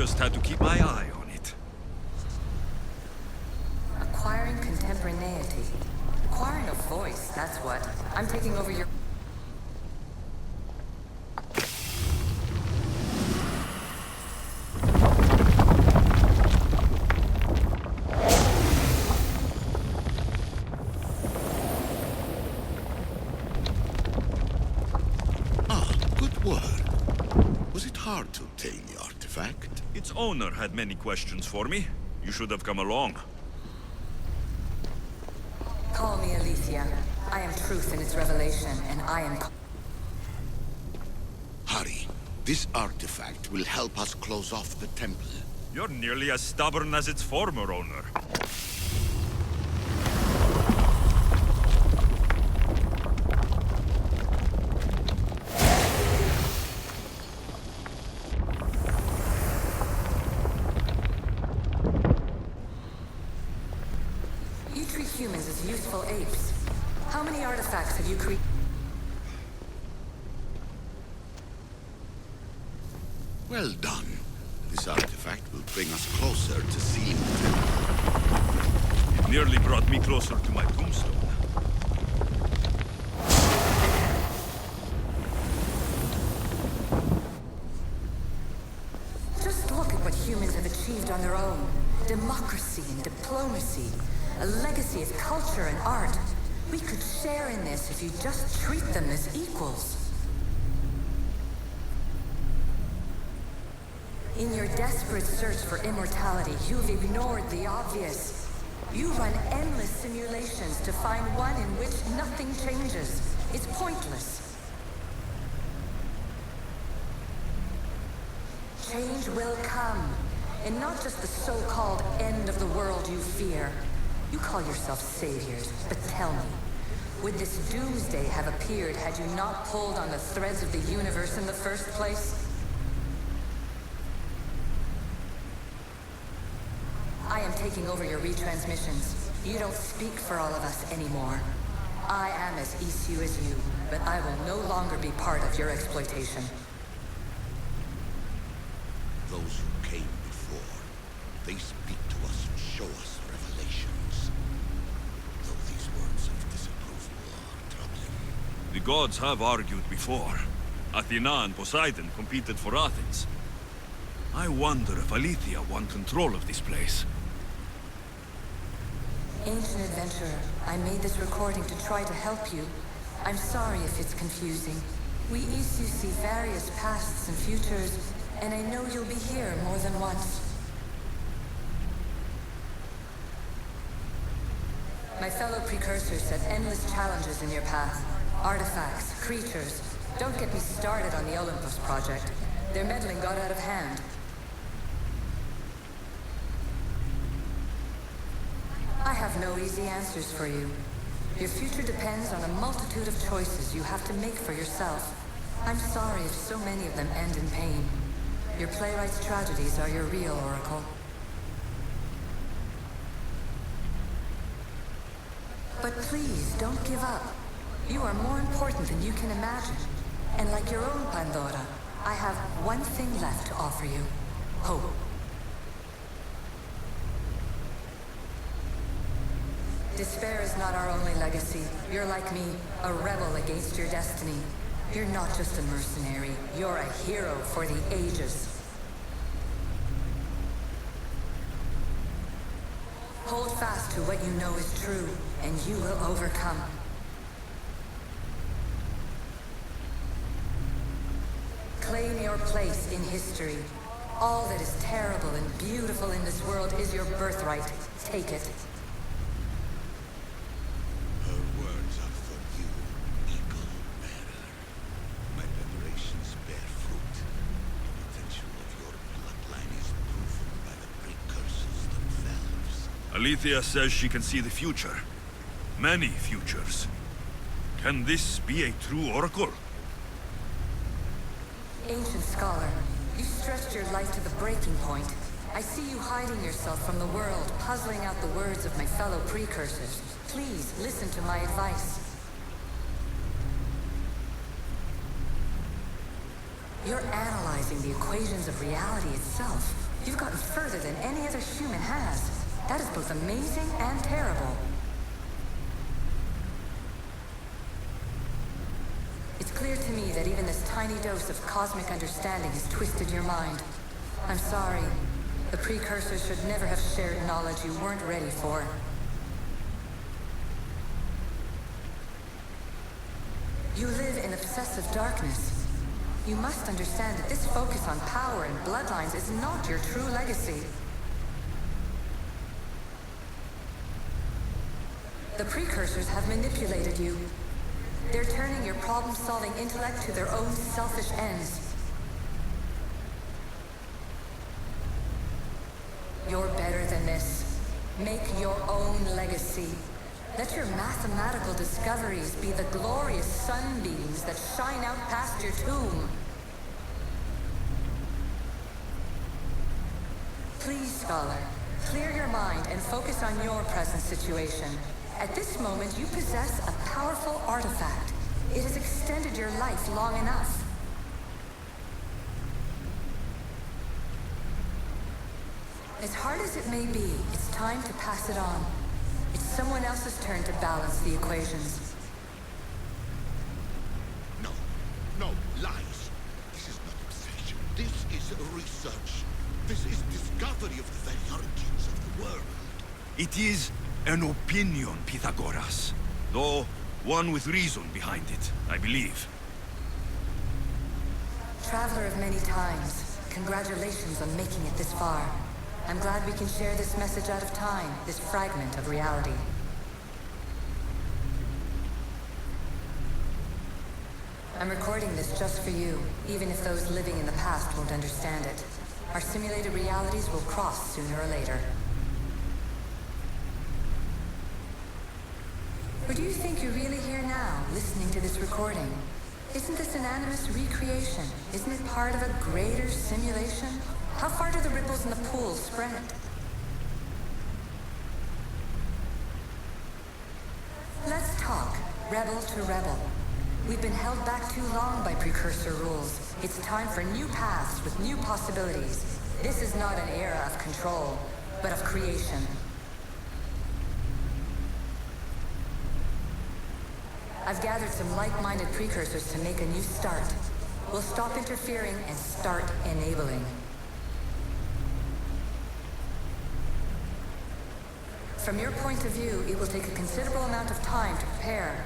just had to keep my eye on it. Acquiring contemporaneity. Acquiring a voice, that's what. I'm taking over your... Hard to obtain the artifact. Its owner had many questions for me. You should have come along. Call me Aletheia. I am truth in its revelation, and I am... Hurry. This artifact will help us close off the temple. You're nearly as stubborn as its former owner. Humans as useful apes. How many artifacts have you created? Well done. This artifact will bring us closer to seeing the temple. It nearly brought me closer to my tombstone. Just look at what humans have achieved on their own. Democracy and diplomacy. A legacy of culture and art. We could share in this if you just treat them as equals. In your desperate search for immortality, you've ignored the obvious. You run endless simulations to find one in which nothing changes. It's pointless. Change will come, and not just the so-called end of the world you fear. You call yourself saviors, but tell me, would this doomsday have appeared had you not pulled on the threads of the universe in the first place? I am taking over your retransmissions. You don't speak for all of us anymore. I am as issue as you, but I will no longer be part of your exploitation. Those who came before, they speak to us and show us revelations. Though these words of disapproval are troubling. The gods have argued before. Athena and Poseidon competed for Athens. I wonder if Aletheia won control of this place. Ancient adventurer, I made this recording to try to help you. I'm sorry if it's confusing. We Isu see various pasts and futures, and I know you'll be here more than once. My fellow Precursors set endless challenges in your path. Artifacts, creatures. Don't get me started on the Olympus project. Their meddling got out of hand. I have no easy answers for you. Your future depends on a multitude of choices you have to make for yourself. I'm sorry if so many of them end in pain. Your playwright's tragedies are your real oracle. But please, don't give up. You are more important than you can imagine. And like your own Pandora, I have one thing left to offer you. Hope. Despair is not our only legacy. You're like me, a rebel against your destiny. You're not just a mercenary, you're a hero for the ages. Hold fast to what you know is true, and you will overcome. Claim your place in history. All that is terrible and beautiful in this world is your birthright. Take it. Aletheia says she can see the future. Many futures. Can this be a true oracle? Ancient scholar, you stretched your life to the breaking point. I see you hiding yourself from the world, puzzling out the words of my fellow Precursors. Please, listen to my advice. You're analyzing the equations of reality itself. You've gotten further than any other human has. That is both amazing and terrible. It's clear to me that even this tiny dose of cosmic understanding has twisted your mind. I'm sorry. The Precursors should never have shared knowledge you weren't ready for. You live in obsessive darkness. You must understand that this focus on power and bloodlines is not your true legacy. The Precursors have manipulated you. They're turning your problem-solving intellect to their own selfish ends. You're better than this. Make your own legacy. Let your mathematical discoveries be the glorious sunbeams that shine out past your tomb. Please, Scholar, clear your mind and focus on your present situation. At this moment, you possess a powerful artifact. It has extended your life long enough. As hard as it may be, it's time to pass it on. It's someone else's turn to balance the equations. No, no, lies. This is not obsession. This is research. This is discovery of the very origins of the world. It is an opinion, Pythagoras. Though, one with reason behind it, I believe. Traveler of many times, congratulations on making it this far. I'm glad we can share this message out of time, this fragment of reality. I'm recording this just for you, even if those living in the past won't understand it. Our simulated realities will cross sooner or later. Or do you think you're really here now, listening to this recording? Isn't this an animus recreation? Isn't it part of a greater simulation? How far do the ripples in the pool spread? Let's talk, rebel to rebel. We've been held back too long by Precursor rules. It's time for new paths with new possibilities. This is not an era of control, but of creation. I've gathered some like-minded Precursors to make a new start. We'll stop interfering and start enabling. From your point of view, it will take a considerable amount of time to prepare.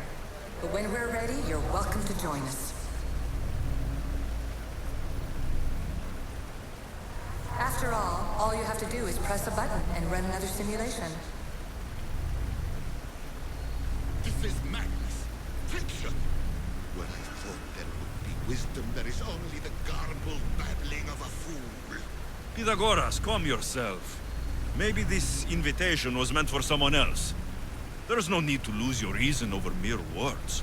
But when we're ready, you're welcome to join us. After all you have to do is press a button and run another simulation. This is madness. Fiction. Where I thought there would be wisdom, there is only the garbled babbling of a fool. Pythagoras, calm yourself. Maybe this invitation was meant for someone else. There's no need to lose your reason over mere words.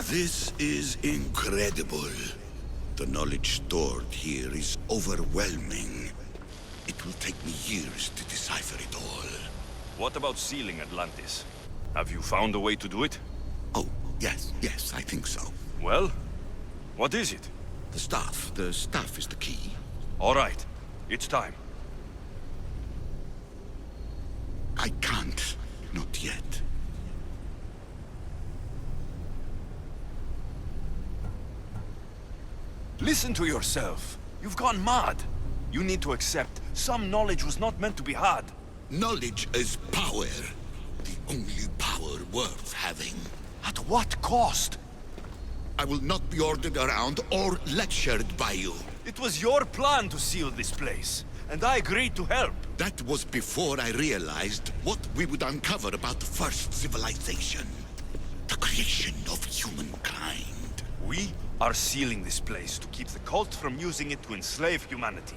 This is incredible. The knowledge stored here is overwhelming. It will take me years to decipher it all. What about sealing Atlantis? Have you found a way to do it? Oh, yes, I think so. Well, what is it? The staff is the key. All right, it's time. I can't, not yet. Listen to yourself. You've gone mad. You need to accept some knowledge was not meant to be had. Knowledge is power. The only power worth having. At what cost? I will not be ordered around or lectured by you. It was your plan to seal this place, and I agreed to help. That was before I realized what we would uncover about the first civilization. The creation of humankind. We are sealing this place to keep the cult from using it to enslave humanity.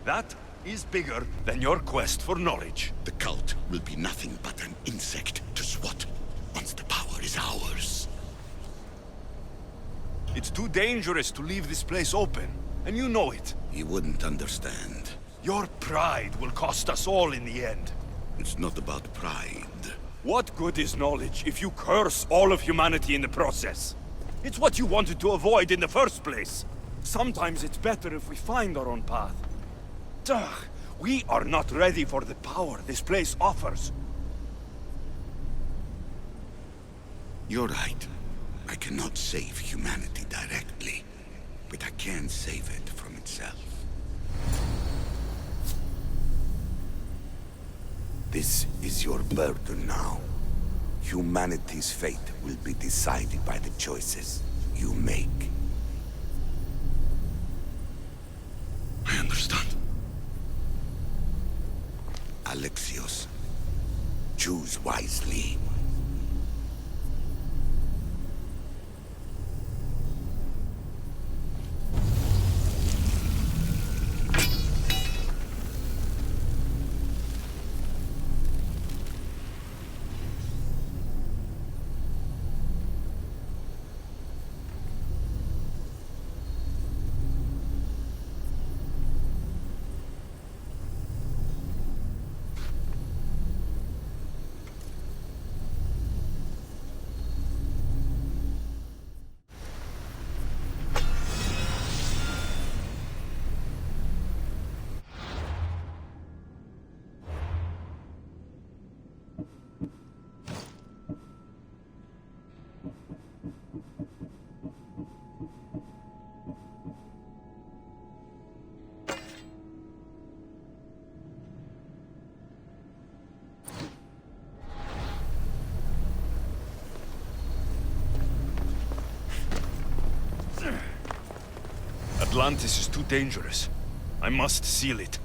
That is bigger than your quest for knowledge. The cult will be nothing but an insect to swat once the power is ours. It's too dangerous to leave this place open, and you know it. You wouldn't understand. Your pride will cost us all in the end. It's not about pride. What good is knowledge if you curse all of humanity in the process? It's what you wanted to avoid in the first place. Sometimes it's better if we find our own path. Ugh, we are not ready for the power this place offers. You're right. I cannot save humanity directly, but I can save it from itself. This is your burden now. Humanity's fate will be decided by the choices you make. I understand. Alexios, choose wisely. Atlantis is too dangerous. I must seal it.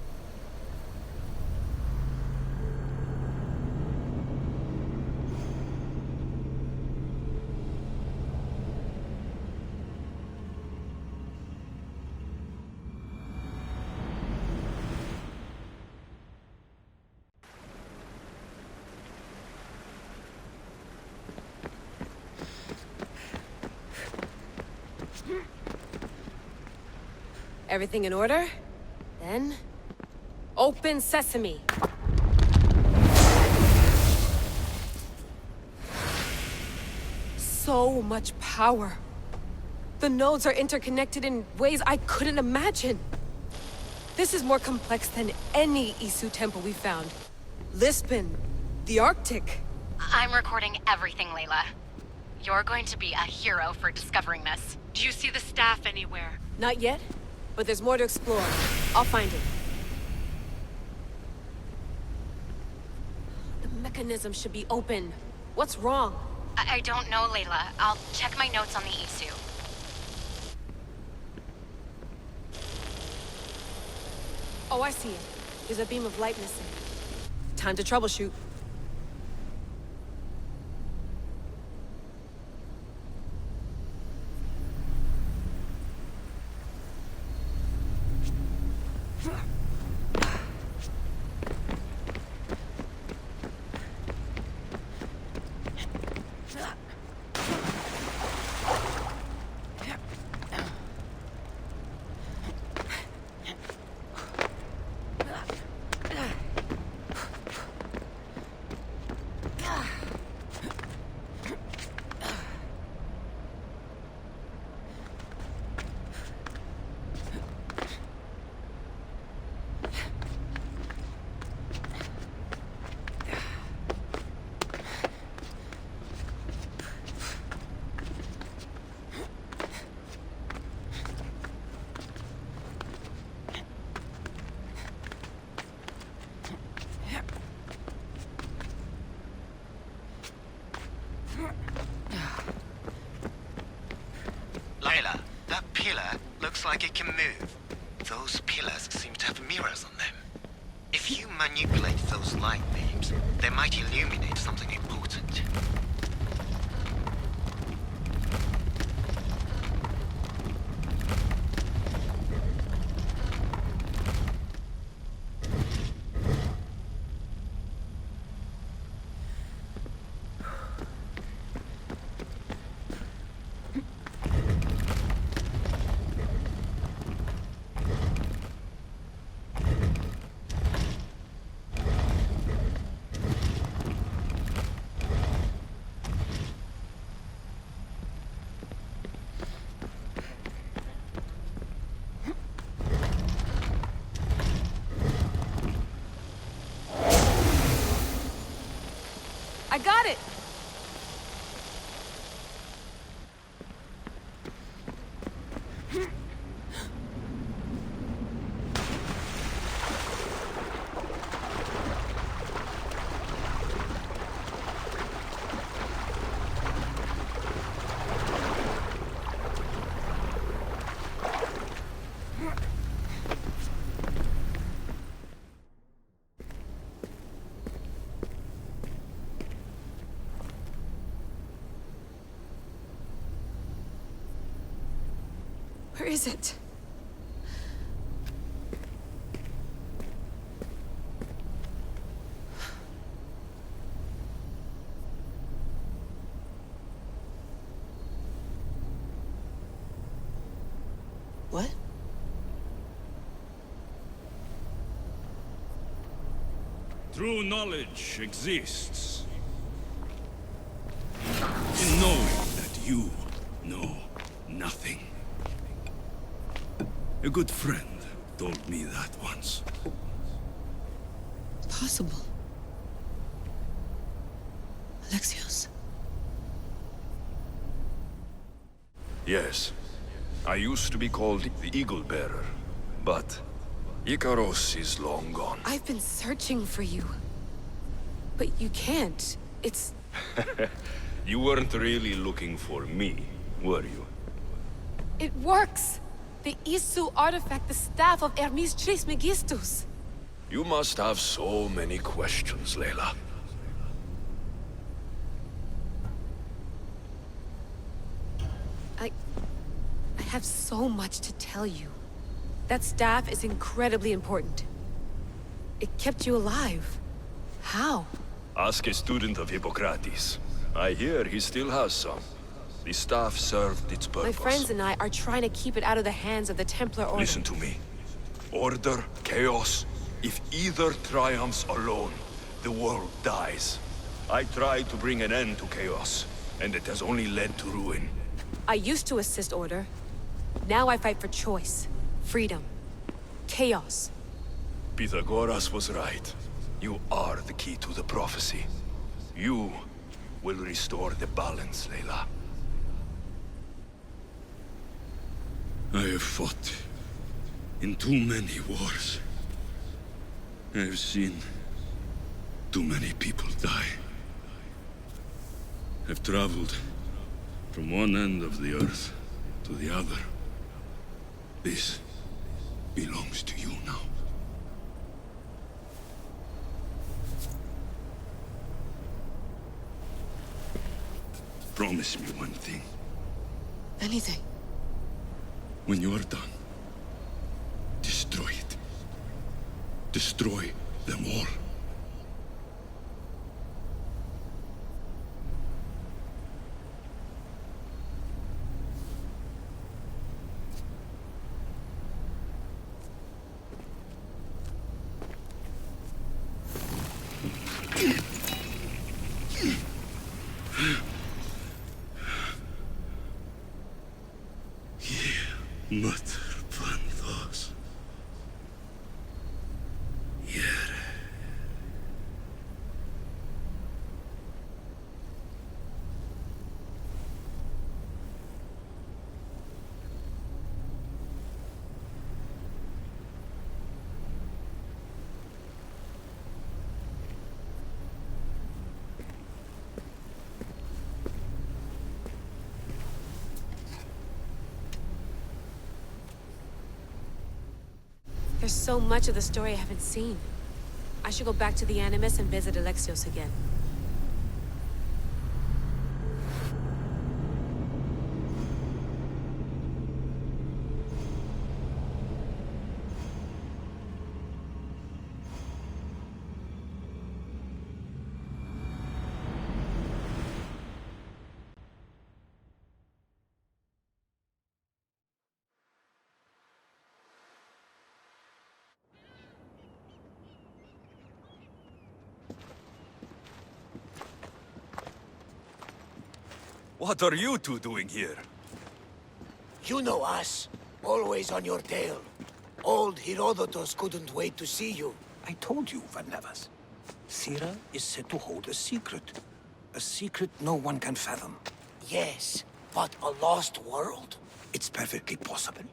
Everything in order? Then... open sesame! So much power! The nodes are interconnected in ways I couldn't imagine! This is more complex than any Isu temple we found. Lisbon, the Arctic. I'm recording everything, Layla. You're going to be a hero for discovering this. Do you see the staff anywhere? Not yet, but there's more to explore. I'll find it. The mechanism should be open. What's wrong? I don't know, Layla. I'll check my notes on the Isu. Oh, I see it. There's a beam of light missing. Time to troubleshoot. Layla, that pillar looks like it can move. Those pillars seem to have mirrors on them. If you manipulate those light beams, they might illuminate something important. I got it! Where is it? What? True knowledge exists in knowing that you know nothing. A good friend told me that once. Possible. Alexios. Yes. I used to be called the Eagle Bearer, but Icaros is long gone. I've been searching for you. But you can't. It's... You weren't really looking for me, were you? It works! The Isu artifact, the staff of Hermes Trismegistus. You must have so many questions, Layla. I have so much to tell you. That staff is incredibly important. It kept you alive. How? Ask a student of Hippocrates. I hear he still has some. The staff served its purpose. My friends and I are trying to keep it out of the hands of the Templar Order. Listen to me. Order, chaos. If either triumphs alone, the world dies. I tried to bring an end to chaos, and it has only led to ruin. I used to assist Order. Now I fight for choice, freedom, chaos. Pythagoras was right. You are the key to the prophecy. You will restore the balance, Layla. I have fought in too many wars. I have seen too many people die. I've traveled from one end of the earth to the other. This belongs to you now. Promise me one thing. Anything. When you are done, destroy it. Destroy them all. There's so much of the story I haven't seen. I should go back to the Animus and visit Alexios again. What are you two doing here? You know us. Always on your tail. Old Herodotus couldn't wait to see you. I told you, Van Levas. Sira is said to hold a secret. A secret no one can fathom. Yes, but a lost world? It's perfectly possible.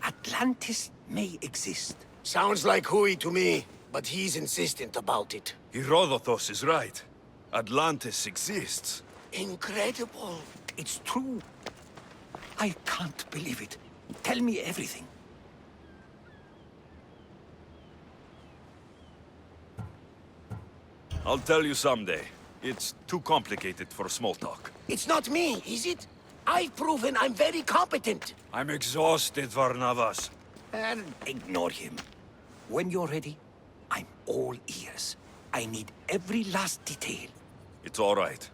Atlantis may exist. Sounds like Hui to me, but he's insistent about it. Herodotus is right. Atlantis exists. Incredible. It's true. I can't believe it. Tell me everything. I'll tell you someday. It's too complicated for small talk. It's not me, is it? I've proven I'm very competent. I'm exhausted, Varnavas. And ignore him. When you're ready, I'm all ears. I need every last detail. It's all right.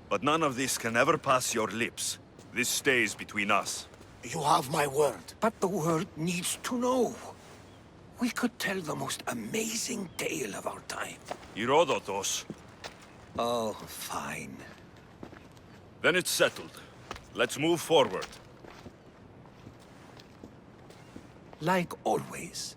But none of this can ever pass your lips. This stays between us. You have my word. But the world needs to know. We could tell the most amazing tale of our time. Herodotus. Oh, fine. Then it's settled. Let's move forward. Like always.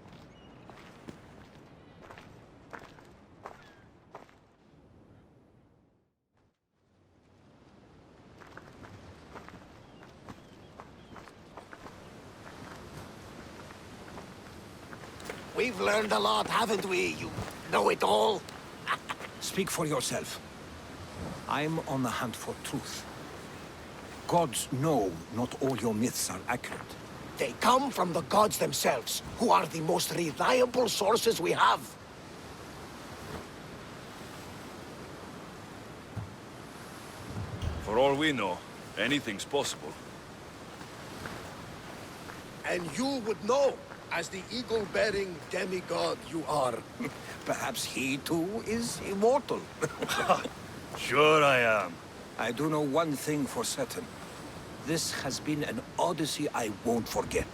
We've learned a lot, haven't we? You know it all. Speak for yourself. I'm on the hunt for truth. Gods know not all your myths are accurate. They come from the gods themselves, who are the most reliable sources we have. For all we know, anything's possible. And you would know, as the eagle-bearing demigod you are. Perhaps he too is immortal. Sure I am. I do know one thing for certain. This has been an Odyssey I won't forget.